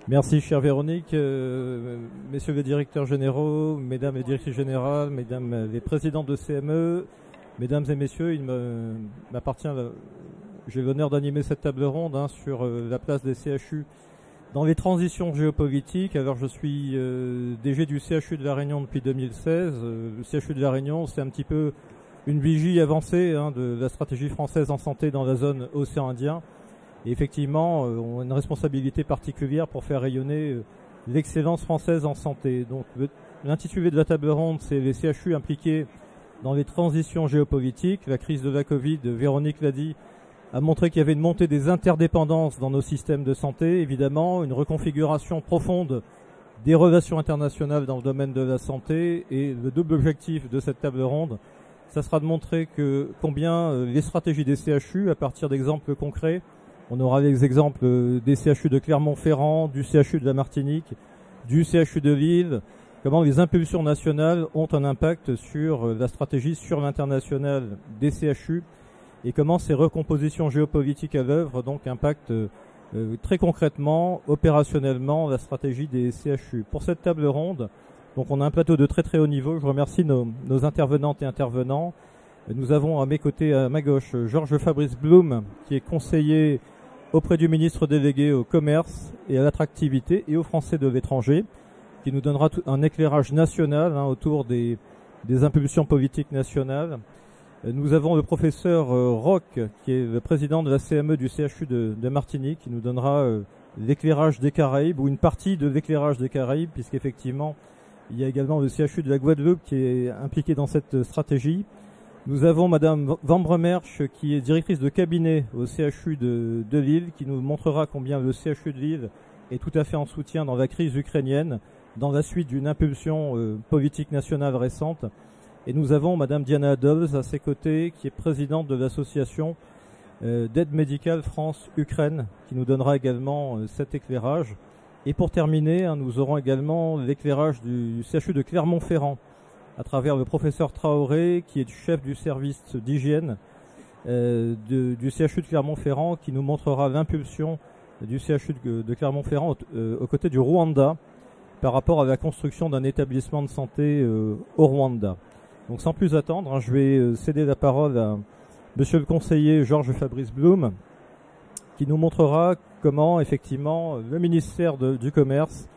Merci, chère Véronique. Messieurs les directeurs généraux, mesdames les directrices générales, mesdames les présidents de CME, mesdames et messieurs, j'ai l'honneur d'animer cette table ronde sur la place des CHU dans les transitions géopolitiques. Alors, je suis DG du CHU de La Réunion depuis 2016. Le CHU de La Réunion, c'est un petit peu une vigie avancée de la stratégie française en santé dans la zone océan Indien. Et effectivement, on a une responsabilité particulière pour faire rayonner l'excellence française en santé. Donc, l'intitulé de la table ronde, c'est les CHU impliqués dans les transitions géopolitiques. La crise de la Covid, Véronique l'a dit, a montré qu'il y avait une montée des interdépendances dans nos systèmes de santé, évidemment, une reconfiguration profonde des relations internationales dans le domaine de la santé. Et le double objectif de cette table ronde, ça sera de montrer combien les stratégies des CHU, à partir d'exemples concrets, on aura les exemples des CHU de Clermont-Ferrand, du CHU de la Martinique, du CHU de Lille, comment les impulsions nationales ont un impact sur la stratégie sur l'international des CHU et comment ces recompositions géopolitiques à l'œuvre donc impactent très concrètement, opérationnellement, la stratégie des CHU. Pour cette table ronde, donc on a un plateau de très très haut niveau. Je remercie nos intervenantes et intervenants. Nous avons à mes côtés, à ma gauche, Georges Fabrice Blum, qui est conseiller auprès du ministre délégué au commerce et à l'attractivité et aux Français de l'étranger, qui nous donnera un éclairage national autour des impulsions politiques nationales. Nous avons le professeur Roch, qui est le président de la CME du CHU de Martinique, qui nous donnera l'éclairage des Caraïbes, ou une partie de l'éclairage des Caraïbes, puisqu'effectivement, il y a également le CHU de la Guadeloupe qui est impliqué dans cette stratégie. Nous avons Madame Van Bremerch, qui est directrice de cabinet au CHU de Lille, qui nous montrera combien le CHU de Lille est tout à fait en soutien dans la crise ukrainienne, dans la suite d'une impulsion politique nationale récente. Et nous avons Madame Diana Dobbs à ses côtés, qui est présidente de l'association d'aide médicale France-Ukraine, qui nous donnera également cet éclairage. Et pour terminer, nous aurons également l'éclairage du CHU de Clermont-Ferrand, à travers le professeur Traoré, qui est chef du service d'hygiène du CHU de Clermont-Ferrand, qui nous montrera l'impulsion du CHU de Clermont-Ferrand aux côtés du Rwanda par rapport à la construction d'un établissement de santé au Rwanda. Donc sans plus attendre, je vais céder la parole à monsieur le conseiller Georges Fabrice Blum, qui nous montrera comment effectivement le ministère du Commerce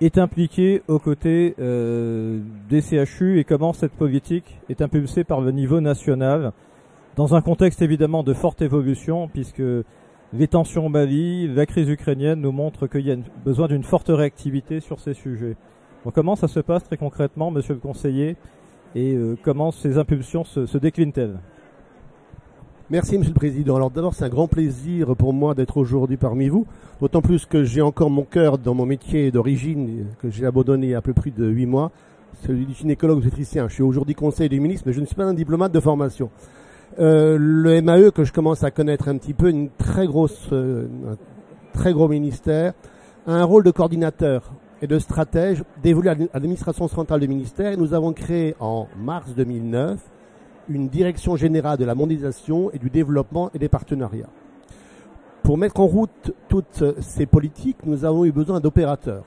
est impliqué aux côtés des CHU et comment cette politique est impulsée par le niveau national dans un contexte évidemment de forte évolution, puisque les tensions au Mali, la crise ukrainienne nous montrent qu'il y a besoin d'une forte réactivité sur ces sujets. Donc comment ça se passe très concrètement, monsieur le conseiller, et comment ces impulsions se déclinent-elles? Merci Monsieur le Président. Alors d'abord, c'est un grand plaisir pour moi d'être aujourd'hui parmi vous, d'autant plus que j'ai encore mon cœur dans mon métier d'origine, que j'ai abandonné il y a un peu plus de 8 mois, celui du gynécologue obstétricien. Je suis aujourd'hui conseiller du ministre, mais je ne suis pas un diplomate de formation. Le MAE, que je commence à connaître un petit peu, un très gros ministère, a un rôle de coordinateur et de stratège dévolu à l'administration centrale du ministère. Et nous avons créé en mars 2009 une direction générale de la mondialisation et du développement et des partenariats. Pour mettre en route toutes ces politiques, nous avons eu besoin d'opérateurs.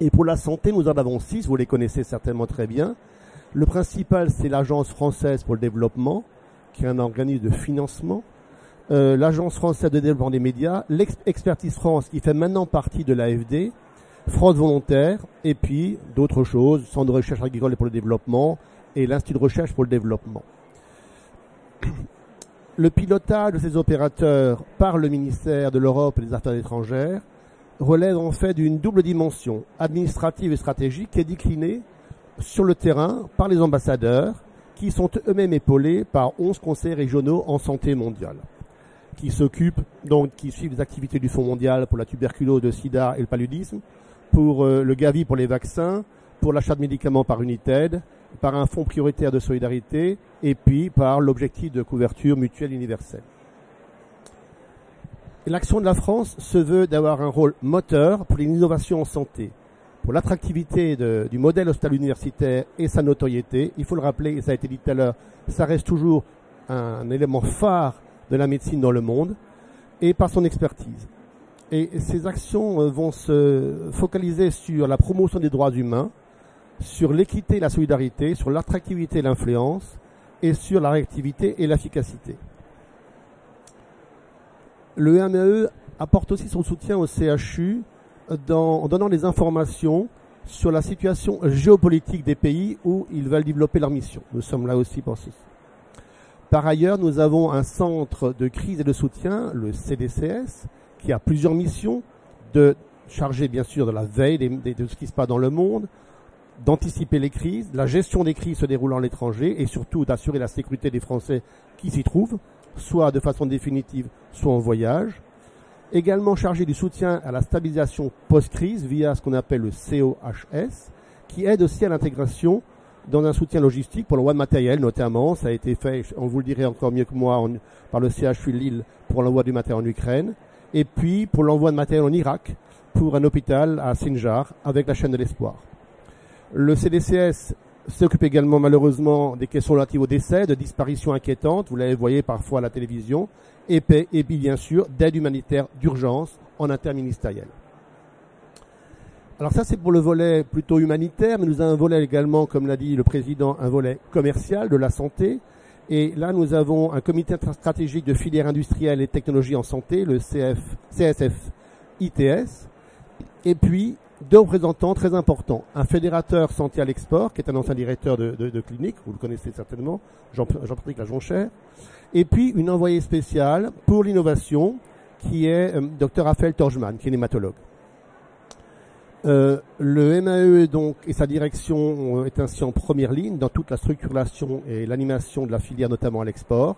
Et pour la santé, nous en avons 6, vous les connaissez certainement très bien. Le principal, c'est l'Agence française pour le développement, qui est un organisme de financement. L'Agence française de développement des médias, l'Expertise France, qui fait maintenant partie de l'AFD, Fraude volontaire, et puis d'autres choses, Centre de recherche agricole et pour le développement, et l'Institut de recherche pour le développement. Le pilotage de ces opérateurs par le ministère de l'Europe et des Affaires étrangères relève en fait d'une double dimension administrative et stratégique qui est déclinée sur le terrain par les ambassadeurs qui sont eux-mêmes épaulés par 11 conseils régionaux en santé mondiale qui suivent les activités du Fonds mondial pour la tuberculose, le sida et le paludisme, pour le Gavi pour les vaccins, pour l'achat de médicaments par United, par un fonds prioritaire de solidarité et puis par l'objectif de couverture mutuelle universelle. L'action de la France se veut d'avoir un rôle moteur pour les innovations en santé, pour l'attractivité du modèle hospitalier universitaire et sa notoriété. Il faut le rappeler, et ça a été dit tout à l'heure, ça reste toujours un élément phare de la médecine dans le monde, et par son expertise. Et ces actions vont se focaliser sur la promotion des droits humains, sur l'équité et la solidarité, sur l'attractivité et l'influence, et sur la réactivité et l'efficacité. Le MAE apporte aussi son soutien au CHU en donnant des informations sur la situation géopolitique des pays où ils veulent développer leur mission. Nous sommes là aussi pour ceci. Par ailleurs, nous avons un centre de crise et de soutien, le CDCS, qui a plusieurs missions, chargé bien sûr de la veille de ce qui se passe dans le monde, d'anticiper les crises, la gestion des crises se déroulant à l'étranger et surtout d'assurer la sécurité des Français qui s'y trouvent, soit de façon définitive, soit en voyage. Également chargé du soutien à la stabilisation post-crise via ce qu'on appelle le COHS, qui aide aussi à l'intégration dans un soutien logistique pour l'envoi de matériel notamment. Ça a été fait, on vous le dirait encore mieux que moi, par le CHU de Lille pour l'envoi du matériel en Ukraine, et puis pour l'envoi de matériel en Irak pour un hôpital à Sinjar avec la chaîne de l'espoir. Le CDCS s'occupe également malheureusement des questions relatives au décès, de disparitions inquiétantes, vous les voyez parfois à la télévision, et puis bien sûr d'aide humanitaire d'urgence en interministériel. Alors ça c'est pour le volet plutôt humanitaire, mais nous avons un volet également, comme l'a dit le président, un volet commercial de la santé. Et là nous avons un comité stratégique de filières industrielles et technologies en santé, le CSF-ITS, et puis deux représentants très importants. Un fédérateur santé à l'export, qui est un ancien directeur de clinique, vous le connaissez certainement, Jean-Patrick Lajonchère, et puis une envoyée spéciale pour l'innovation, qui est Dr Raphaël Torjman, qui est hématologue. Le MAE donc, et sa direction est ainsi en première ligne dans toute la structuration et l'animation de la filière, notamment à l'export,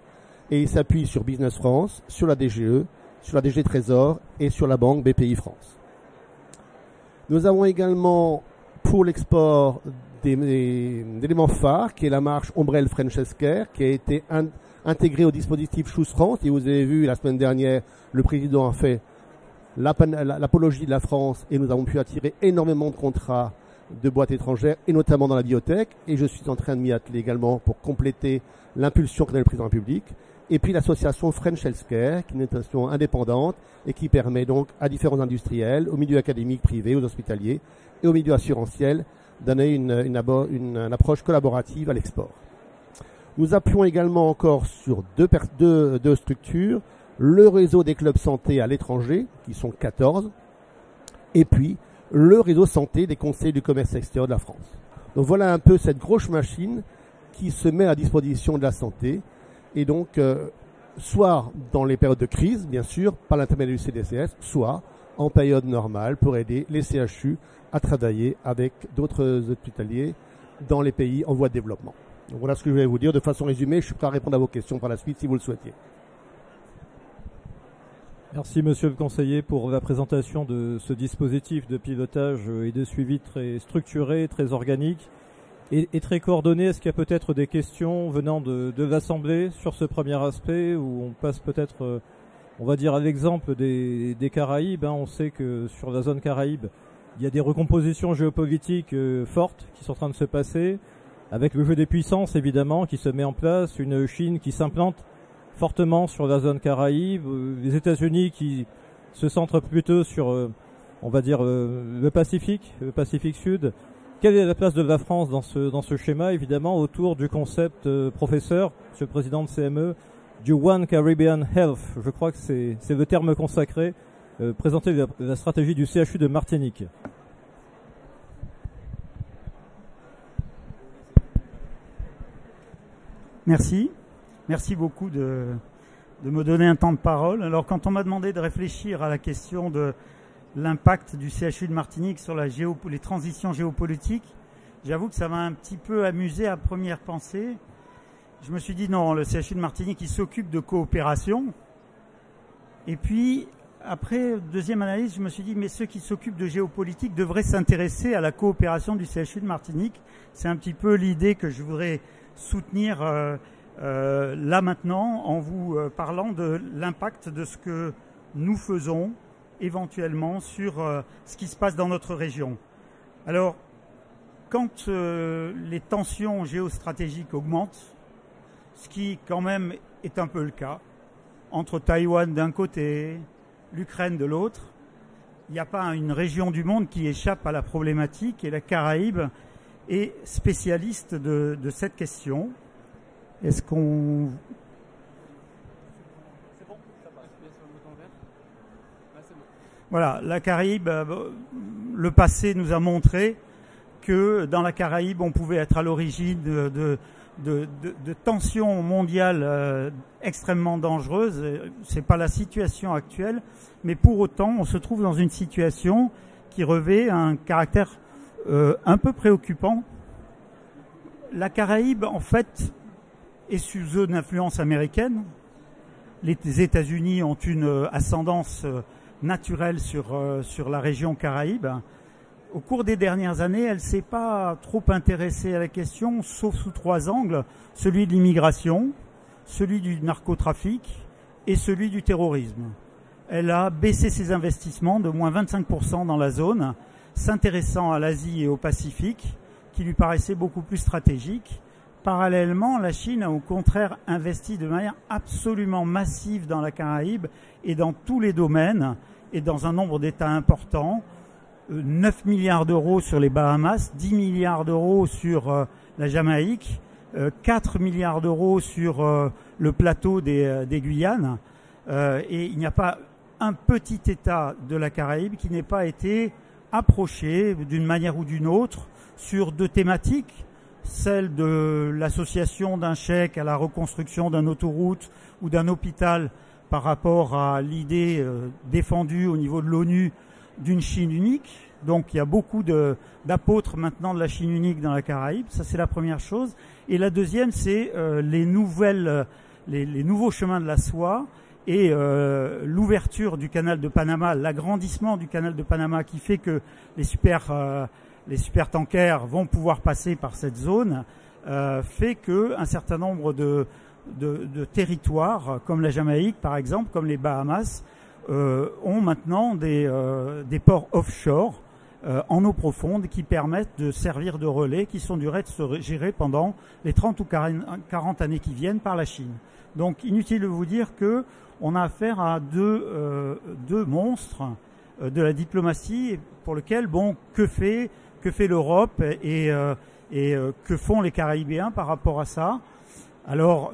et il s'appuie sur Business France, sur la DGE, sur la DG Trésor et sur la banque BPI France. Nous avons également pour l'export des éléments phares, qui est la marche Ombrelle French Healthcare, qui a été intégrée au dispositif Choose France. Et vous avez vu la semaine dernière, le président a fait l'apologie de la France et nous avons pu attirer énormément de contrats de boîtes étrangères et notamment dans la biotech. Et je suis en train de m'y atteler également pour compléter l'impulsion que donne le président de la République. Et puis l'association French Healthcare, qui est une association indépendante et qui permet donc à différents industriels, au milieu académique, privé, aux hospitaliers et au milieu assurantiel donner une approche collaborative à l'export. Nous appuyons également encore sur deux structures, le réseau des clubs santé à l'étranger, qui sont 14, et puis le réseau santé des conseils du commerce extérieur de la France. Donc voilà un peu cette grosse machine qui se met à disposition de la santé. Et donc, soit dans les périodes de crise, bien sûr, par l'intermédiaire du CDCS, soit en période normale pour aider les CHU à travailler avec d'autres hospitaliers dans les pays en voie de développement. Donc voilà ce que je vais vous dire de façon résumée. Je suis prêt à répondre à vos questions par la suite si vous le souhaitiez. Merci monsieur le conseiller pour la présentation de ce dispositif de pilotage et de suivi très structuré, très organique et très coordonné. Est-ce qu'il y a peut-être des questions venant de l'Assemblée sur ce premier aspect où on passe peut-être, on va dire à l'exemple des Caraïbes. On sait que sur la zone Caraïbe, il y a des recompositions géopolitiques fortes qui sont en train de se passer, avec le jeu des puissances évidemment qui se met en place, une Chine qui s'implante fortement sur la zone Caraïbe, les États-Unis qui se centrent plutôt sur, on va dire, le Pacifique Sud. Quelle est la place de la France dans ce schéma, évidemment, autour du concept, professeur, monsieur le président de CME, du One Caribbean Health? Je crois que c'est le terme consacré, présenter la stratégie du CHU de Martinique. Merci. Merci beaucoup de me donner un temps de parole. Alors, quand on m'a demandé de réfléchir à la question de l'impact du CHU de Martinique sur les transitions géopolitiques, j'avoue que ça m'a un petit peu amusé à première pensée. Je me suis dit non, le CHU de Martinique, il s'occupe de coopération. Et puis, après, deuxième analyse, je me suis dit mais ceux qui s'occupent de géopolitique devraient s'intéresser à la coopération du CHU de Martinique. C'est un petit peu l'idée que je voudrais soutenir là maintenant en vous parlant de l'impact de ce que nous faisons éventuellement sur ce qui se passe dans notre région. Alors, quand les tensions géostratégiques augmentent, ce qui quand même est un peu le cas, entre Taïwan d'un côté, l'Ukraine de l'autre, il n'y a pas une région du monde qui échappe à la problématique et la Caraïbe est spécialiste de cette question. Est-ce qu'on... C'est bon, ça passe bien sur le bouton vert. C'est bon. Voilà, la Caraïbe, le passé nous a montré que dans la Caraïbe, on pouvait être à l'origine de tensions mondiales extrêmement dangereuses. C'est pas la situation actuelle, mais pour autant, on se trouve dans une situation qui revêt un caractère un peu préoccupant. La Caraïbe, en fait, est sous zone d'influence américaine. Les États-Unis ont une ascendance naturelle sur la région Caraïbe. Au cours des dernières années, elle ne s'est pas trop intéressée à la question, sauf sous 3 angles, celui de l'immigration, celui du narcotrafic et celui du terrorisme. Elle a baissé ses investissements de moins 25% dans la zone, s'intéressant à l'Asie et au Pacifique, qui lui paraissaient beaucoup plus stratégiques. Parallèlement, la Chine a au contraire investi de manière absolument massive dans la Caraïbe et dans tous les domaines et dans un nombre d'États importants. 9 milliards d'euros sur les Bahamas, 10 milliards d'euros sur la Jamaïque, 4 milliards d'euros sur le plateau des Guyanes. Et il n'y a pas un petit État de la Caraïbe qui n'ait pas été approché d'une manière ou d'une autre sur 2 thématiques, celle de l'association d'un chèque à la reconstruction d'une autoroute ou d'un hôpital par rapport à l'idée défendue au niveau de l'ONU d'une Chine unique. Donc il y a beaucoup d'apôtres maintenant de la Chine unique dans la Caraïbe, ça c'est la première chose. Et la deuxième, c'est les nouveaux chemins de la soie et l'ouverture du canal de Panama, l'agrandissement du canal de Panama qui fait que les supertankers vont pouvoir passer par cette zone, fait qu'un certain nombre de territoires, comme la Jamaïque par exemple, comme les Bahamas, ont maintenant des ports offshore en eau profonde qui permettent de servir de relais, qui sont du reste gérés pendant les 30 ou 40 années qui viennent par la Chine. Donc inutile de vous dire que on a affaire à deux monstres de la diplomatie pour lesquels, bon, que fait l'Europe et que font les Caribéens par rapport à ça? Alors,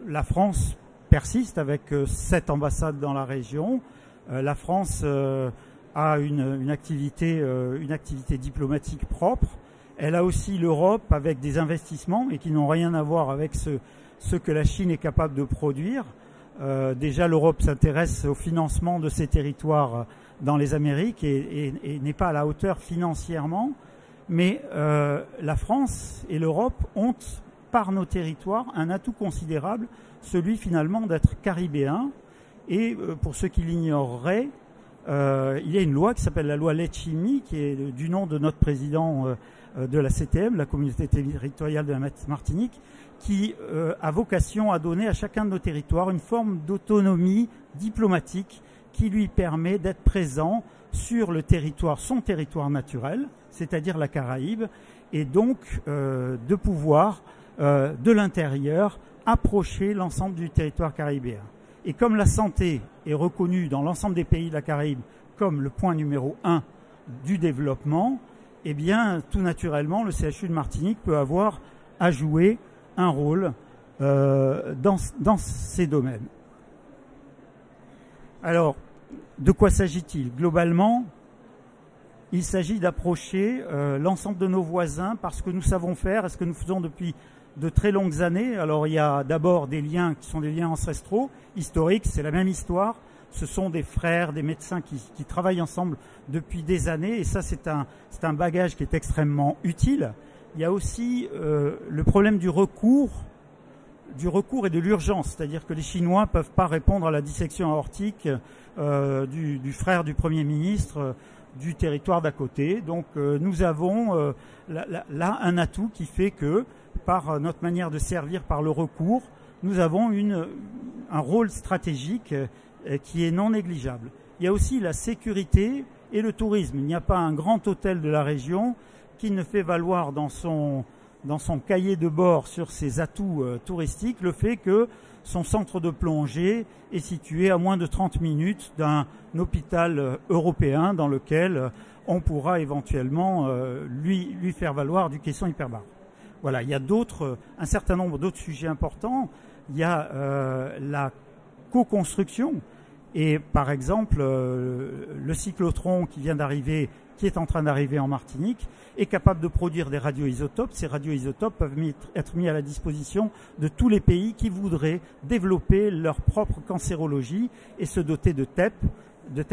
la France persiste avec 7 ambassades dans la région. La France a une activité diplomatique propre. Elle a aussi l'Europe avec des investissements et qui n'ont rien à voir avec ce que la Chine est capable de produire. Déjà, l'Europe s'intéresse au financement de ces territoires dans les Amériques et n'est pas à la hauteur financièrement. Mais la France et l'Europe ont, par nos territoires, un atout considérable, celui finalement d'être caribéen. Et pour ceux qui l'ignoreraient, il y a une loi qui s'appelle la loi Letchimy, qui est du nom de notre président de la CTM, la communauté territoriale de la Martinique, qui a vocation à donner à chacun de nos territoires une forme d'autonomie diplomatique qui lui permet d'être présent sur le territoire, son territoire naturel, c'est-à-dire la Caraïbe, et donc de pouvoir, de l'intérieur, approcher l'ensemble du territoire caribéen. Et comme la santé est reconnue dans l'ensemble des pays de la Caraïbe comme le point numéro 1 du développement, eh bien, tout naturellement, le CHU de Martinique peut avoir à jouer un rôle dans ces domaines. Alors, de quoi s'agit-il? Globalement, il s'agit d'approcher l'ensemble de nos voisins par ce que nous savons faire et ce que nous faisons depuis de très longues années. Alors, il y a d'abord des liens qui sont des liens ancestraux, historiques, c'est la même histoire. Ce sont des frères, des médecins qui travaillent ensemble depuis des années et ça, c'est un bagage qui est extrêmement utile. Il y a aussi le problème du recours et de l'urgence, c'est-à-dire que les Chinois ne peuvent pas répondre à la dissection aortique du frère du Premier ministre du territoire d'à côté. Donc nous avons là un atout qui fait que, par notre manière de servir par le recours, nous avons un rôle stratégique qui est non négligeable. Il y a aussi la sécurité et le tourisme. Il n'y a pas un grand hôtel de la région qui ne fait valoir dans dans son cahier de bord sur ses atouts touristiques le fait que son centre de plongée est situé à moins de 30 minutes d'un hôpital européen dans lequel on pourra éventuellement lui faire valoir du caisson hyperbare. Voilà, il y a un certain nombre d'autres sujets importants. Il y a la co-construction et par exemple le cyclotron qui est en train d'arriver en Martinique, est capable de produire des radioisotopes. Ces radioisotopes peuvent être mis à la disposition de tous les pays qui voudraient développer leur propre cancérologie et se doter de TEP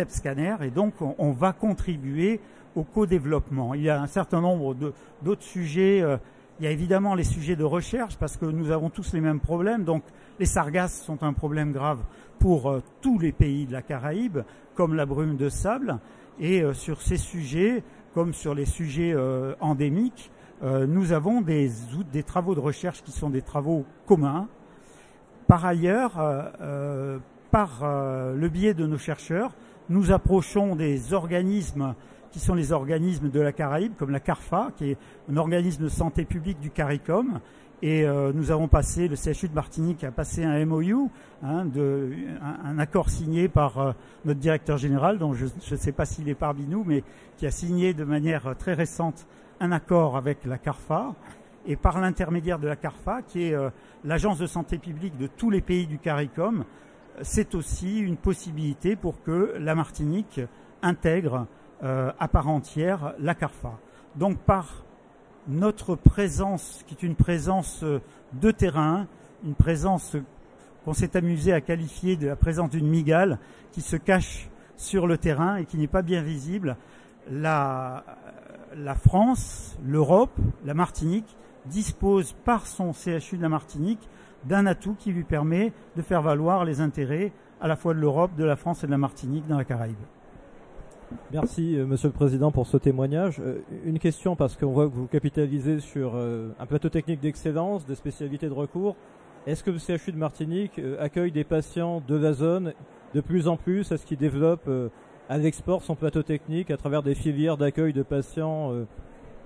scanners. Et donc, on va contribuer au co-développement. Il y a un certain nombre d'autres sujets. Il y a évidemment les sujets de recherche parce que nous avons tous les mêmes problèmes. Donc, les sargasses sont un problème grave pour tous les pays de la Caraïbe, comme la brume de sable. Et sur ces sujets, comme sur les sujets endémiques, nous avons des travaux de recherche qui sont des travaux communs. Par ailleurs, par le biais de nos chercheurs, nous approchons des organismes qui sont les organismes de la Caraïbe, comme la CARFA, qui est un organisme de santé publique du CARICOM. Et nous avons passé, le CHU de Martinique a passé un MOU, un accord signé par notre directeur général, dont je ne sais pas s'il est parmi nous, mais qui a signé de manière très récente un accord avec la CARFA. Et par l'intermédiaire de la CARFA, qui est l'agence de santé publique de tous les pays du CARICOM, c'est aussi une possibilité pour que la Martinique intègre à part entière la CARFA. Donc par notre présence, qui est une présence de terrain, une présence qu'on s'est amusé à qualifier de la présence d'une mygale qui se cache sur le terrain et qui n'est pas bien visible, la France, l'Europe, la Martinique dispose par son CHU de la Martinique d'un atout qui lui permet de faire valoir les intérêts à la fois de l'Europe, de la France et de la Martinique dans la Caraïbe. Merci Monsieur le Président pour ce témoignage. Une question parce qu'on voit que vous capitalisez sur un plateau technique d'excellence, des spécialités de recours. Est-ce que le CHU de Martinique accueille des patients de la zone de plus en plus? Est-ce qu'il développe à l'export son plateau technique à travers des filières d'accueil de patients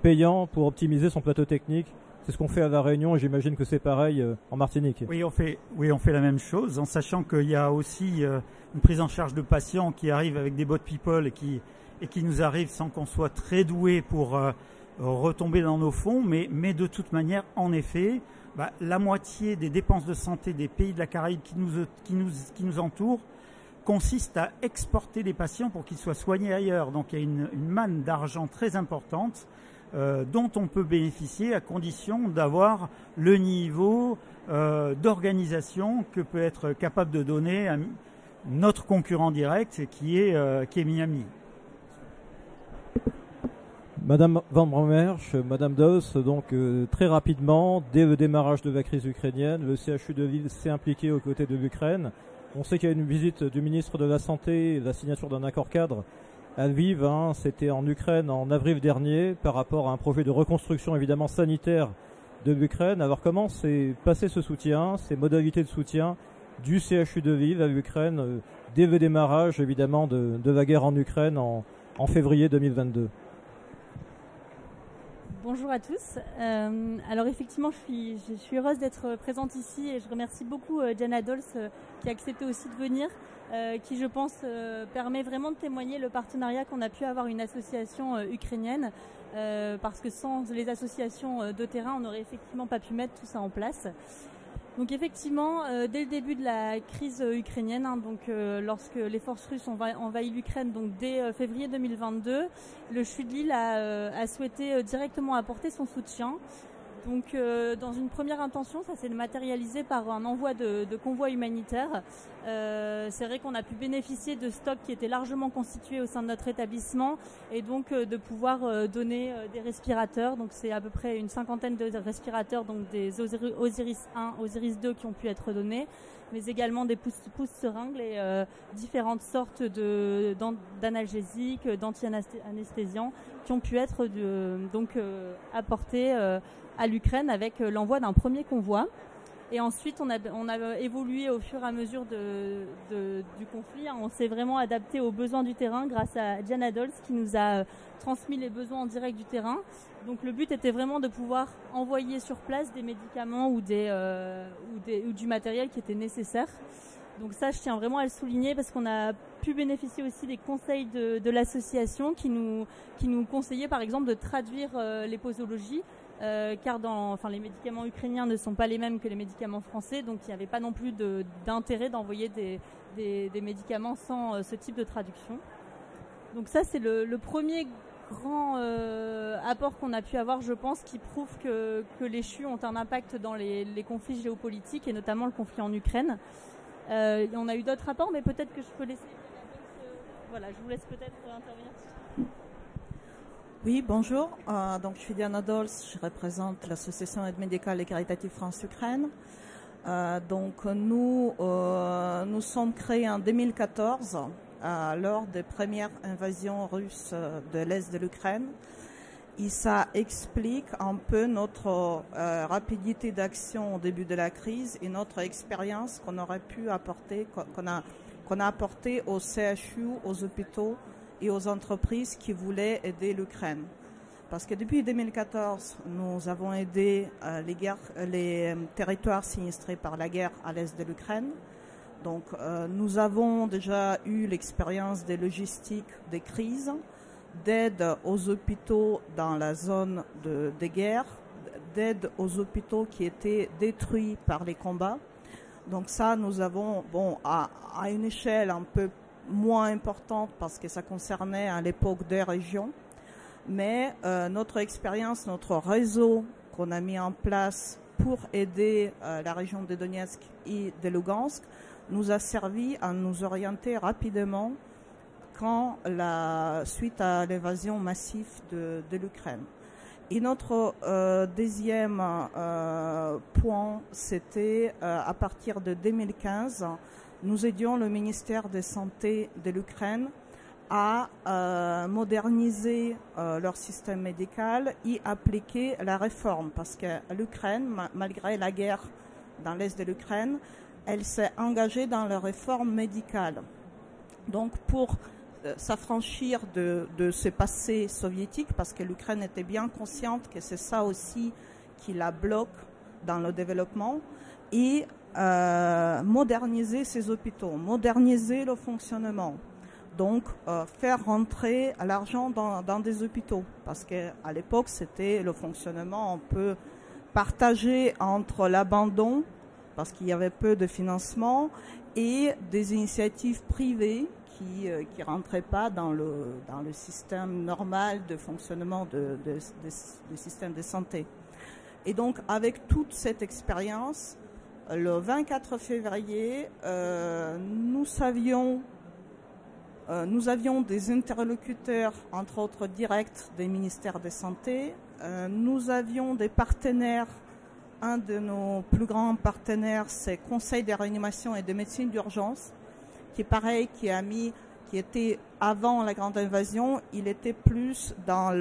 payants pour optimiser son plateau technique? C'est ce qu'on fait à La Réunion et j'imagine que c'est pareil en Martinique. Oui, on fait la même chose en sachant qu'il y a aussi une prise en charge de patients qui arrivent avec des bot people et qui nous arrivent sans qu'on soit très doué pour retomber dans nos fonds. Mais de toute manière, en effet, la moitié des dépenses de santé des pays de la Caraïbe qui nous entourent consiste à exporter des patients pour qu'ils soient soignés ailleurs. Donc il y a une manne d'argent très importante dont on peut bénéficier à condition d'avoir le niveau d'organisation que peut être capable de donner notre concurrent direct qui est Miami. Madame Van Brommersch, Madame Doss, donc très rapidement, dès le démarrage de la crise ukrainienne, le CHU de Lille s'est impliqué aux côtés de l'Ukraine. On sait qu'il y a une visite du ministre de la Santé, la signature d'un accord cadre à Lviv, c'était en Ukraine en avril dernier par rapport à un projet de reconstruction évidemment sanitaire de l'Ukraine. Alors comment s'est passé ce soutien, ces modalités de soutien du CHU de Lille à l'Ukraine dès le démarrage évidemment de la guerre en Ukraine en février 2022? Bonjour à tous. Alors effectivement, je suis heureuse d'être présente ici et je remercie beaucoup Jana Dols qui a accepté aussi de venir, qui je pense permet vraiment de témoigner le partenariat qu'on a pu avoir une association ukrainienne, parce que sans les associations de terrain, on n'aurait effectivement pas pu mettre tout ça en place. Donc effectivement, dès le début de la crise ukrainienne, lorsque les forces russes ont envahi l'Ukraine, donc dès février 2022, le CHU de Lille a souhaité directement apporter son soutien. Donc dans une première intention, ça s'est matérialisé par un envoi de convois humanitaires. C'est vrai qu'on a pu bénéficier de stocks qui étaient largement constitués au sein de notre établissement et donc de pouvoir donner des respirateurs. Donc c'est à peu près une cinquantaine de respirateurs, donc des Osiris 1, Osiris 2 qui ont pu être donnés, mais également des pousse-seringues et différentes sortes d'analgésiques, d'anti-anesthésiants qui ont pu être apportés à l'Ukraine avec l'envoi d'un premier convoi. Et ensuite, on a évolué au fur et à mesure du conflit. On s'est vraiment adapté aux besoins du terrain grâce à Diana Dols qui nous a transmis les besoins en direct du terrain. Donc le but était vraiment de pouvoir envoyer sur place des médicaments ou du matériel qui était nécessaire. Donc ça, je tiens vraiment à le souligner parce qu'on a pu bénéficier aussi des conseils de l'association qui nous conseillaient par exemple de traduire les posologies. Car les médicaments ukrainiens ne sont pas les mêmes que les médicaments français, donc il n'y avait pas non plus d'intérêt d'envoyer des médicaments sans ce type de traduction. Donc ça, c'est le premier grand apport qu'on a pu avoir, je pense, qui prouve que les CHU ont un impact dans les conflits géopolitiques et notamment le conflit en Ukraine. On a eu d'autres rapports, mais peut-être que je peux laisser... Voilà, je vous laisse peut-être intervenir. Oui, bonjour. Donc, je suis Diana Dols, je représente l'association Aide médicale et caritative France-Ukraine. Donc, nous sommes créés en 2014 lors des premières invasions russes de l'Est de l'Ukraine. Et ça explique un peu notre rapidité d'action au début de la crise et notre expérience qu'on aurait pu apporter, qu'on a apporté aux CHU, aux hôpitaux et aux entreprises qui voulaient aider l'Ukraine. Parce que depuis 2014, nous avons aidé les territoires sinistrés par la guerre à l'est de l'Ukraine. Donc, nous avons déjà eu l'expérience des logistiques des crises, d'aide aux hôpitaux dans la zone de guerre, d'aide aux hôpitaux qui étaient détruits par les combats. Donc ça, nous avons, à une échelle un peu moins importante parce que ça concernait à l'époque des régions, mais notre expérience, notre réseau qu'on a mis en place pour aider la région de Donetsk et de Lugansk nous a servi à nous orienter rapidement suite à l'évasion massive de l'Ukraine. Et notre deuxième point, c'était à partir de 2015, nous aidions le ministère de Santé de l'Ukraine à moderniser leur système médical et appliquer la réforme. Parce que l'Ukraine, malgré la guerre dans l'est de l'Ukraine, elle s'est engagée dans la réforme médicale. Donc pour s'affranchir de ce passé soviétique, parce que l'Ukraine était bien consciente que c'est ça aussi qui la bloque dans le développement, et moderniser ses hôpitaux, moderniser le fonctionnement. Donc, faire rentrer l'argent dans des hôpitaux. Parce qu'à l'époque, c'était le fonctionnement un peu partagé entre l'abandon, parce qu'il y avait peu de financement, et des initiatives privées qui ne rentraient pas dans le système normal de fonctionnement du système de santé. Et donc, avec toute cette expérience, le 24 février, nous avions des interlocuteurs, entre autres directs des ministères de Santé. Nous avions des partenaires. Un de nos plus grands partenaires, c'est Conseil de réanimation et de médecine d'urgence, qui est pareil, qui était avant la grande invasion. Il était plus dans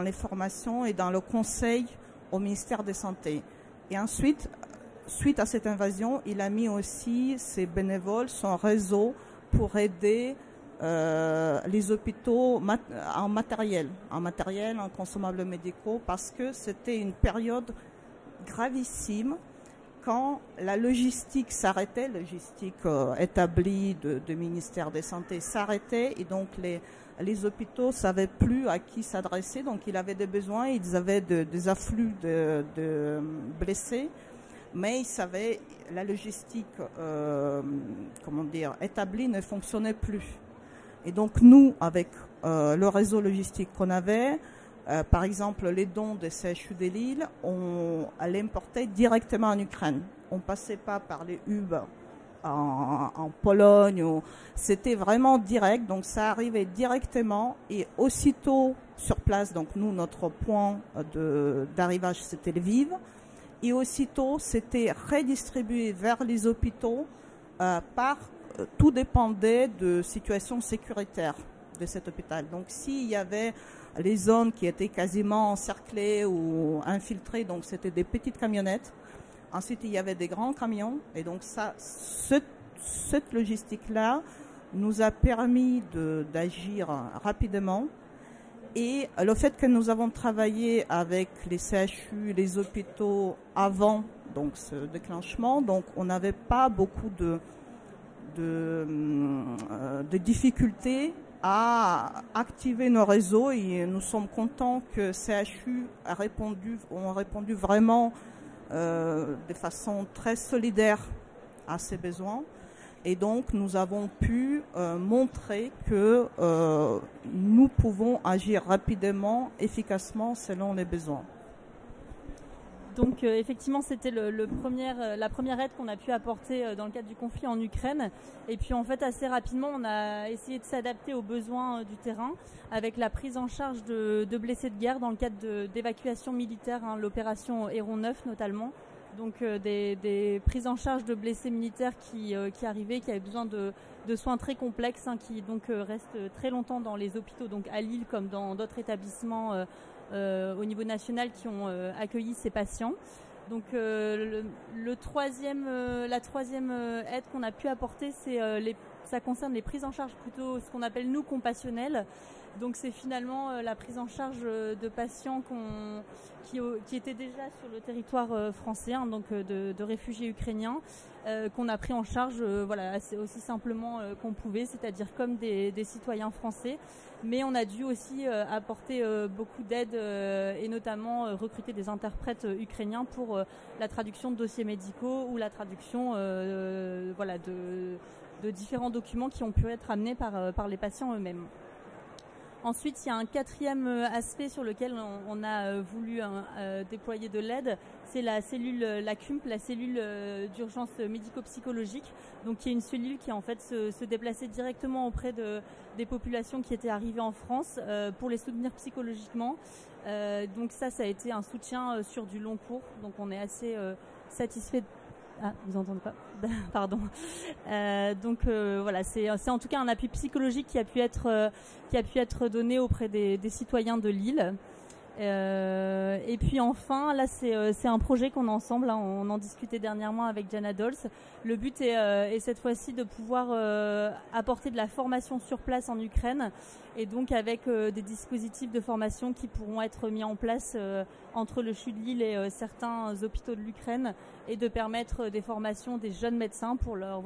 les formations et dans le conseil au ministère de Santé. Et ensuite, suite à cette invasion, il a mis aussi ses bénévoles, son réseau, pour aider les hôpitaux en matériel, en consommables médicaux, parce que c'était une période gravissime quand la logistique s'arrêtait, logistique établie du ministère des Santé s'arrêtait, et donc les hôpitaux ne savaient plus à qui s'adresser, donc ils avaient des besoins, ils avaient des afflux de blessés, mais ils savaient la logistique établie ne fonctionnait plus. Et donc nous, avec le réseau logistique qu'on avait, par exemple les dons des CHU de Lille, on allait importer directement en Ukraine. On ne passait pas par les hubs en Pologne. C'était vraiment direct, donc ça arrivait directement et aussitôt sur place. Donc nous, notre point d'arrivage, c'était Lviv. Et aussitôt, c'était redistribué vers les hôpitaux tout dépendait de situation sécuritaire de cet hôpital. Donc s'il y avait les zones qui étaient quasiment encerclées ou infiltrées, donc c'était des petites camionnettes, Ensuite, il y avait des grands camions. Et donc, cette logistique-là nous a permis d'agir rapidement. Et le fait que nous avons travaillé avec les CHU, les hôpitaux avant donc, ce déclenchement, donc on n'avait pas beaucoup de difficultés à activer nos réseaux et nous sommes contents que CHU ont répondu vraiment de façon très solidaire à ces besoins. Et donc, nous avons pu montrer que nous pouvons agir rapidement, efficacement, selon les besoins. Donc, effectivement, c'était la première aide qu'on a pu apporter dans le cadre du conflit en Ukraine. Et puis, en fait, assez rapidement, on a essayé de s'adapter aux besoins du terrain avec la prise en charge de blessés de guerre dans le cadre d'évacuation militaire, hein, l'opération Héron 9 notamment. Donc des prises en charge de blessés militaires qui arrivaient, qui avaient besoin de soins très complexes, hein, qui donc restent très longtemps dans les hôpitaux, donc à Lille comme dans d'autres établissements au niveau national qui ont accueilli ces patients. Donc la troisième aide qu'on a pu apporter, ça concerne les prises en charge plutôt ce qu'on appelle nous compassionnelles. Donc c'est finalement la prise en charge de patients qui étaient déjà sur le territoire français, hein, donc de réfugiés ukrainiens, qu'on a pris en charge aussi simplement qu'on pouvait, c'est-à-dire comme des citoyens français. Mais on a dû aussi apporter beaucoup d'aide et notamment recruter des interprètes ukrainiens pour la traduction de dossiers médicaux ou la traduction de différents documents qui ont pu être amenés par les patients eux-mêmes. Ensuite, il y a un quatrième aspect sur lequel on a voulu déployer de l'aide, c'est la cellule, la CUMP, la cellule d'urgence médico-psychologique, donc qui est une cellule qui en fait se déplaçait directement auprès des populations qui étaient arrivées en France pour les soutenir psychologiquement. Donc ça a été un soutien sur du long cours, donc on est assez satisfait. Ah, vous entendez pas? Pardon. Voilà, c'est en tout cas un appui psychologique qui a pu être donné auprès des citoyens de Lille. Et puis enfin, là c'est un projet qu'on a ensemble, hein, on en discutait dernièrement avec Jana Dols. Le but est cette fois-ci de pouvoir apporter de la formation sur place en Ukraine et donc avec des dispositifs de formation qui pourront être mis en place entre le CHU de Lille et certains hôpitaux de l'Ukraine et de permettre des formations des jeunes médecins pour leur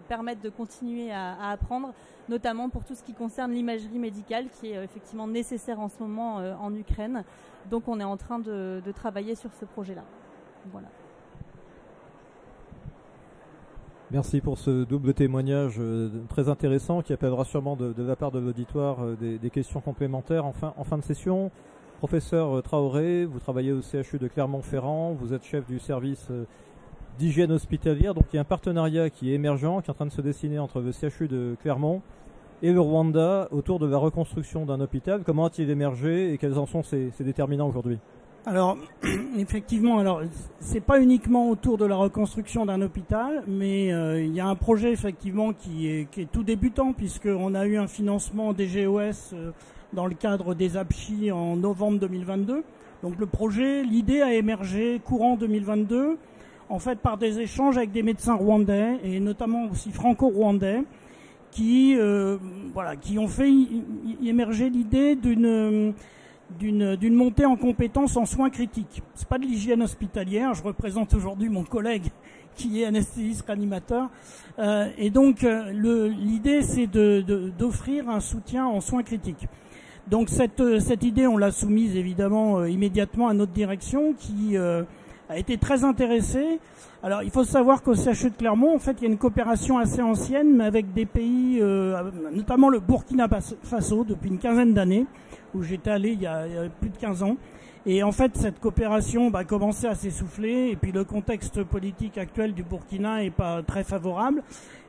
permettre de continuer à apprendre, notamment pour tout ce qui concerne l'imagerie médicale qui est effectivement nécessaire en ce moment en Ukraine. Donc on est en train de travailler sur ce projet-là. Voilà. Merci pour ce double témoignage très intéressant qui appellera sûrement de la part de l'auditoire des questions complémentaires en fin de session. Professeur Traoré, vous travaillez au CHU de Clermont-Ferrand, vous êtes chef du service d'hygiène hospitalière, donc il y a un partenariat qui est émergent, qui est en train de se dessiner entre le CHU de Clermont et le Rwanda autour de la reconstruction d'un hôpital. Comment a-t-il émergé et quels en sont ses déterminants aujourd'hui ? Alors, effectivement, c'est pas uniquement autour de la reconstruction d'un hôpital, mais il y a un projet effectivement qui est tout débutant, puisqu'on a eu un financement des GOS dans le cadre des APCHI en novembre 2022. Donc le projet, l'idée a émergé courant 2022, en fait par des échanges avec des médecins rwandais et notamment aussi franco-rwandais, qui ont fait émerger l'idée d'une montée en compétences en soins critiques. C'est pas de l'hygiène hospitalière. Je représente aujourd'hui mon collègue qui est anesthésiste réanimateur. Et donc l'idée c'est d'offrir un soutien en soins critiques. Donc cette idée, on l'a soumise évidemment immédiatement à notre direction qui a été très intéressée. Alors il faut savoir qu'au CHU de Clermont, en fait, il y a une coopération assez ancienne, mais avec des pays, notamment le Burkina Faso, depuis une quinzaine d'années, où j'étais allé il y a plus de 15 ans. Et en fait, cette coopération commençait à s'essouffler, et puis le contexte politique actuel du Burkina est pas très favorable.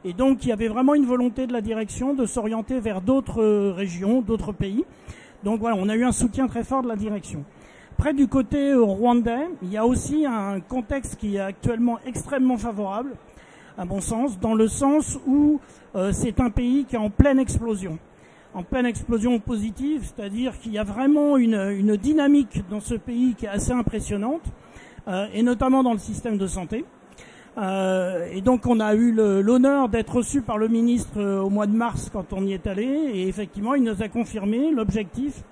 Et donc, il y avait vraiment une volonté de la direction de s'orienter vers d'autres régions, d'autres pays. Donc voilà, on a eu un soutien très fort de la direction. Près du côté rwandais, il y a aussi un contexte qui est actuellement extrêmement favorable, à mon sens, dans le sens où c'est un pays qui est en pleine explosion positive, c'est-à-dire qu'il y a vraiment une dynamique dans ce pays qui est assez impressionnante, et notamment dans le système de santé. Et donc on a eu l'honneur d'être reçu par le ministre au mois de mars quand on y est allé, et effectivement il nous a confirmé l'objectif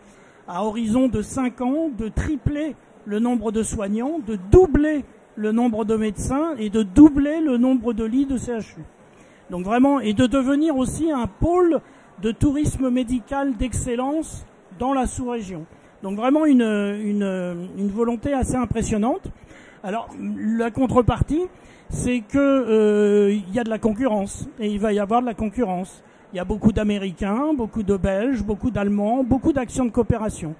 à horizon de 5 ans de tripler le nombre de soignants, de doubler le nombre de médecins et de doubler le nombre de lits de CHU. Donc vraiment, et de devenir aussi un pôle de tourisme médical d'excellence dans la sous-région. Donc vraiment une volonté assez impressionnante. Alors la contrepartie, c'est que y a de la concurrence, et il va y avoir de la concurrence. Il y a beaucoup d'Américains, beaucoup de Belges, beaucoup d'Allemands, beaucoup d'actions de coopération.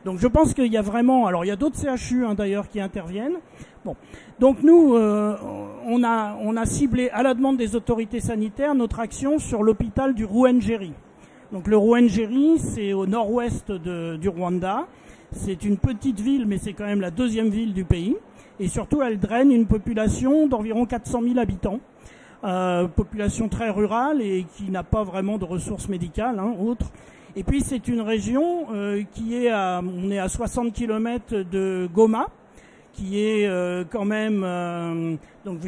Donc je pense qu'il y a vraiment... Alors il y a d'autres CHU d'ailleurs qui interviennent. Bon. Donc nous, on a ciblé à la demande des autorités sanitaires notre action sur l'hôpital du Ruhengeri. Donc le Ruhengeri, c'est au nord-ouest du Rwanda. C'est une petite ville, mais c'est quand même la deuxième ville du pays. Et surtout, elle draine une population d'environ 400 000 habitants. Population très rurale et qui n'a pas vraiment de ressources médicales, autres. Et puis c'est une région on est à 60 km de Goma, qui est quand même donc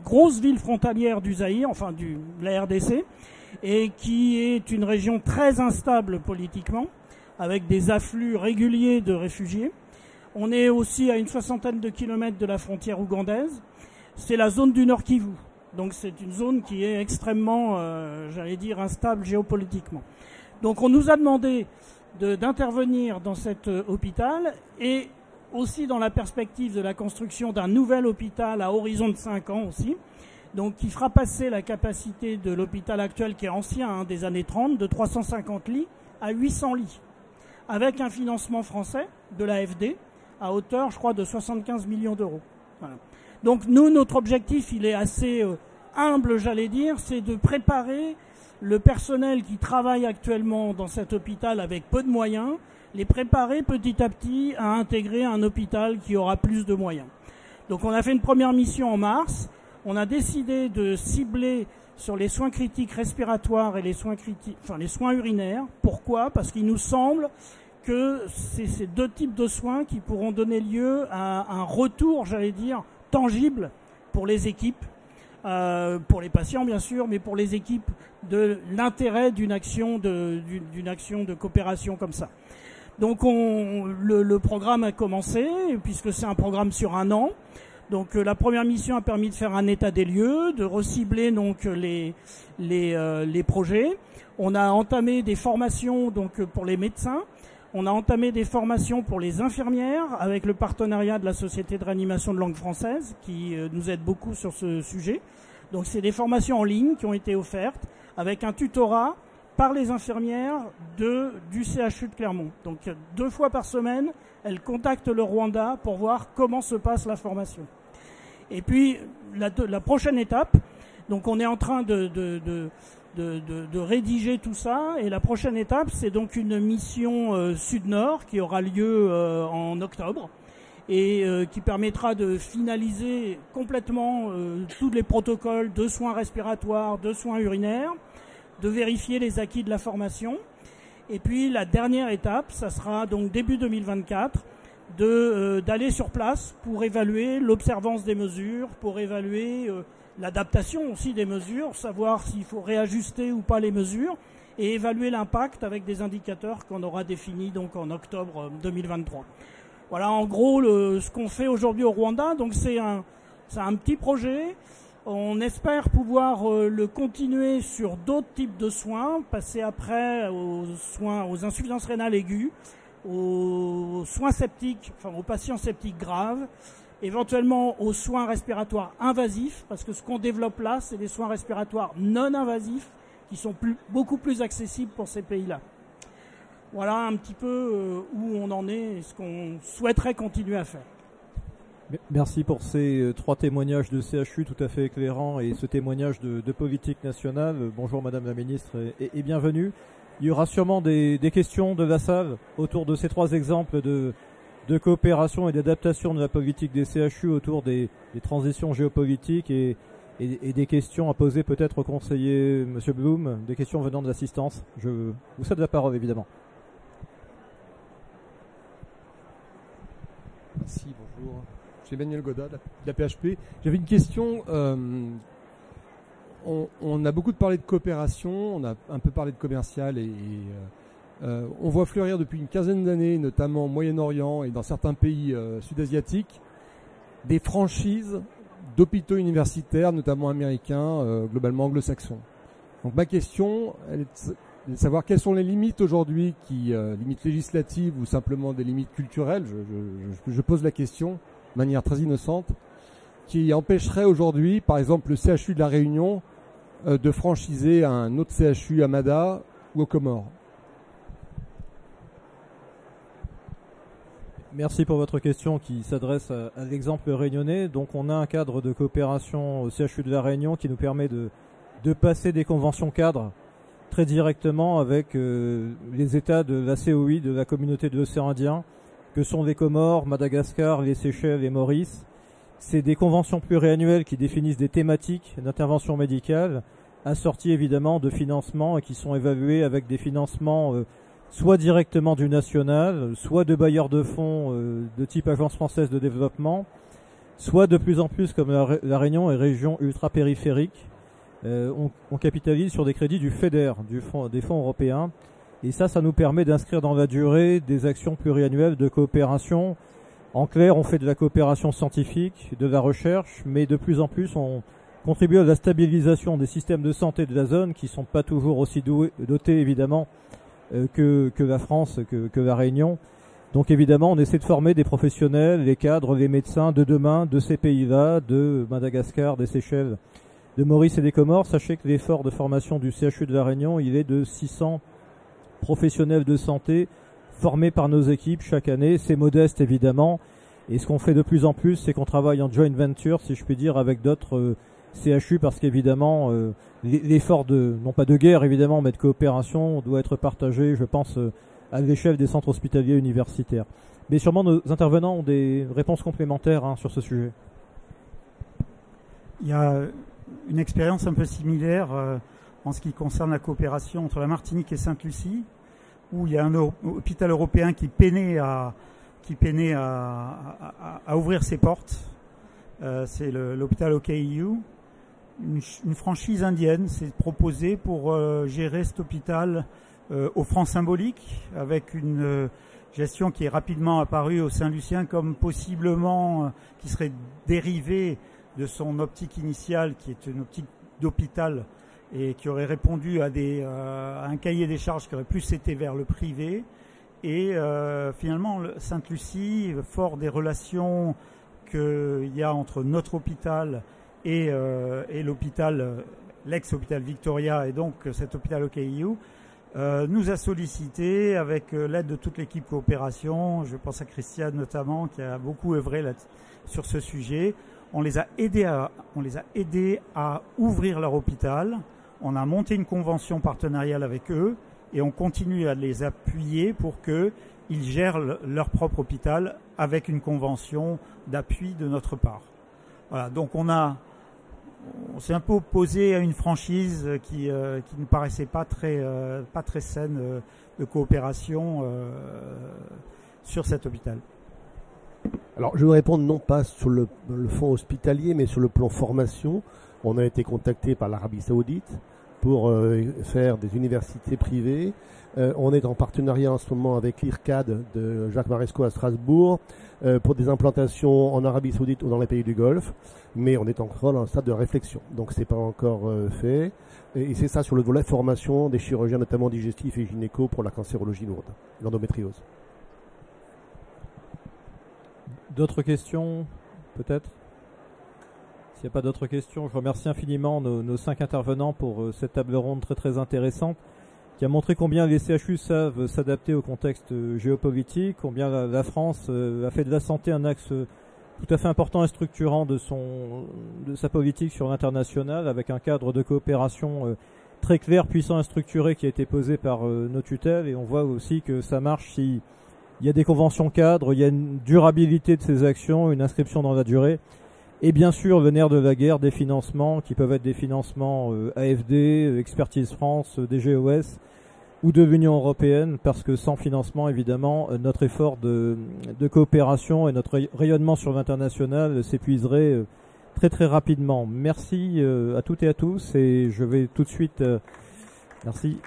grosse ville frontalière du Zaïre, enfin de la RDC, et qui est une région très instable politiquement, avec des afflux réguliers de réfugiés. On est aussi à une 60aine de kilomètres de la frontière ougandaise. C'est la zone du Nord Kivu. Donc c'est une zone qui est extrêmement, instable géopolitiquement. Donc on nous a demandé d'intervenir dans cet hôpital, et aussi dans la perspective de la construction d'un nouvel hôpital à horizon de 5 ans aussi, donc qui fera passer la capacité de l'hôpital actuel, qui est ancien, des années 30, de 350 lits à 800 lits, avec un financement français de l'AFD à hauteur, je crois, de 75 millions d'euros. Voilà. Donc nous, notre objectif, il est assez humble, c'est de préparer le personnel qui travaille actuellement dans cet hôpital avec peu de moyens, les préparer petit à petit à intégrer un hôpital qui aura plus de moyens. Donc on a fait une première mission en mars. On a décidé de cibler sur les soins critiques respiratoires et les soins urinaires. Pourquoi ? Parce qu'il nous semble que c'est ces deux types de soins qui pourront donner lieu à un retour, tangible pour les équipes, pour les patients bien sûr, mais pour les équipes, de l'intérêt d'une action de coopération comme ça. Donc le programme a commencé, puisque c'est un programme sur 1 an. Donc la première mission a permis de faire un état des lieux, de recibler donc les projets. On a entamé des formations donc pour les médecins. On a entamé des formations pour les infirmières avec le partenariat de la Société de réanimation de langue française qui nous aide beaucoup sur ce sujet. Donc c'est des formations en ligne qui ont été offertes avec un tutorat par les infirmières du CHU de Clermont. Donc 2 fois par semaine, elles contactent le Rwanda pour voir comment se passe la formation. Et puis la prochaine étape, donc on est en train de rédiger tout ça, et la prochaine étape, c'est donc une mission sud-nord qui aura lieu en octobre, et qui permettra de finaliser complètement tous les protocoles de soins respiratoires, de soins urinaires, de vérifier les acquis de la formation. Et puis la dernière étape, ça sera donc début 2024, d'aller sur place pour évaluer l'observance des mesures, pour évaluer l'adaptation aussi des mesures, savoir s'il faut réajuster ou pas les mesures, et évaluer l'impact avec des indicateurs qu'on aura définis donc en octobre 2023. Voilà en gros ce qu'on fait aujourd'hui au Rwanda. Donc c'est un petit projet. On espère pouvoir le continuer sur d'autres types de soins, passer après aux insuffisances rénales aiguës, aux soins septiques, aux patients septiques graves, éventuellement aux soins respiratoires invasifs, parce que ce qu'on développe là, c'est des soins respiratoires non invasifs qui sont beaucoup plus accessibles pour ces pays-là. Voilà un petit peu où on en est et ce qu'on souhaiterait continuer à faire. Merci pour ces 3 témoignages de CHU tout à fait éclairants et ce témoignage de politique nationale. Bonjour Madame la Ministre et bienvenue. Il y aura sûrement des questions de la salle autour de ces 3 exemples de coopération et d'adaptation de la politique des CHU autour des transitions géopolitiques et des questions à poser peut-être au conseiller Monsieur Blum, des questions venant de l'assistance. Je vous cède la parole évidemment. Merci, bonjour. Je suis Emmanuel Godin de la PHP. J'avais une question. On a beaucoup parlé de coopération, on a un peu parlé de commercial on voit fleurir depuis une quinzaine d'années, notamment au Moyen-Orient et dans certains pays sud-asiatiques, des franchises d'hôpitaux universitaires, notamment américains, globalement anglo-saxons. Donc ma question est de savoir quelles sont les limites aujourd'hui, limites législatives ou simplement des limites culturelles, je pose la question de manière très innocente, qui empêcherait aujourd'hui, par exemple, le CHU de la Réunion de franchiser un autre CHU à Mada ou aux Comores. Merci pour votre question qui s'adresse à l'exemple réunionnais. Donc on a un cadre de coopération au CHU de la Réunion qui nous permet de passer des conventions cadres très directement avec les États de la COI, de la communauté de l'océan Indien, que sont les Comores, Madagascar, les Seychelles et Maurice. C'est des conventions pluriannuelles qui définissent des thématiques d'intervention médicale, assorties évidemment de financements et qui sont évaluées avec des financements soit directement du national, soit de bailleurs de fonds de type Agence française de développement, soit de plus en plus, comme la Réunion est région ultra-périphérique, on capitalise sur des crédits du FEDER, des fonds européens. Et ça nous permet d'inscrire dans la durée des actions pluriannuelles de coopération. En clair, on fait de la coopération scientifique, de la recherche, mais de plus en plus, on contribue à la stabilisation des systèmes de santé de la zone qui ne sont pas toujours aussi dotés, évidemment, que la France, que la Réunion. Donc évidemment, on essaie de former des professionnels, les cadres, les médecins de demain, de ces pays-là, de Madagascar, des Seychelles, de Maurice et des Comores. Sachez que l'effort de formation du CHU de la Réunion, il est de 600 professionnels de santé formés par nos équipes chaque année. C'est modeste évidemment. Et ce qu'on fait de plus en plus, c'est qu'on travaille en joint venture, si je puis dire, avec d'autres CHU, parce qu'évidemment, l'effort non pas de guerre évidemment, mais de coopération doit être partagé, je pense, à l'échelle des centres hospitaliers universitaires. Mais sûrement nos intervenants ont des réponses complémentaires sur ce sujet. Il y a une expérience un peu similaire en ce qui concerne la coopération entre la Martinique et Sainte-Lucie, où il y a un hôpital européen qui peinait à ouvrir ses portes. C'est l'hôpital OKU. Une franchise indienne s'est proposée pour gérer cet hôpital au franc symbolique, avec une gestion qui est rapidement apparue au Saint-Lucien comme possiblement qui serait dérivée de son optique initiale, qui est une optique d'hôpital et qui aurait répondu à un cahier des charges qui aurait plus été vers le privé. Et finalement, Sainte-Lucie, fort des relations qu'il y a entre notre hôpital et l'hôpital, l'ex-hôpital Victoria, et donc cet hôpital OKU, nous a sollicité avec l'aide de toute l'équipe coopération. Je pense à Christiane notamment, qui a beaucoup œuvré sur ce sujet. On les a aidés à ouvrir leur hôpital. On a monté une convention partenariale avec eux et on continue à les appuyer pour qu'ils gèrent leur propre hôpital avec une convention d'appui de notre part. Voilà, donc on s'est un peu opposé à une franchise qui ne paraissait pas très saine de coopération sur cet hôpital. Alors, je vais répondre non pas sur le fonds hospitalier, mais sur le plan formation. On a été contacté par l'Arabie Saoudite pour faire des universités privées. On est en partenariat en ce moment avec l'IRCAD de Jacques Maresco à Strasbourg pour des implantations en Arabie Saoudite ou dans les pays du Golfe. Mais on est encore dans un stade de réflexion, donc c'est pas encore fait. Et c'est ça sur le volet formation des chirurgiens, notamment digestifs et gynéco pour la cancérologie lourde, l'endométriose. D'autres questions, peut-être? S'il n'y a pas d'autres questions, je remercie infiniment nos 5 intervenants pour cette table ronde très très intéressante qui a montré combien les CHU savent s'adapter au contexte géopolitique, combien la France a fait de la santé un axe tout à fait important et structurant de sa politique sur l'international, avec un cadre de coopération très clair, puissant et structuré qui a été posé par nos tutelles. Et on voit aussi que ça marche si il y a des conventions cadres, il y a une durabilité de ces actions, une inscription dans la durée. Et bien sûr, le nerf de la guerre, des financements qui peuvent être des financements AFD, Expertise France, DGOS, ou de l'Union européenne, parce que sans financement, évidemment, notre effort de coopération et notre rayonnement sur l'international s'épuiserait très très rapidement. Merci à toutes et à tous, et je vais tout de suite... merci.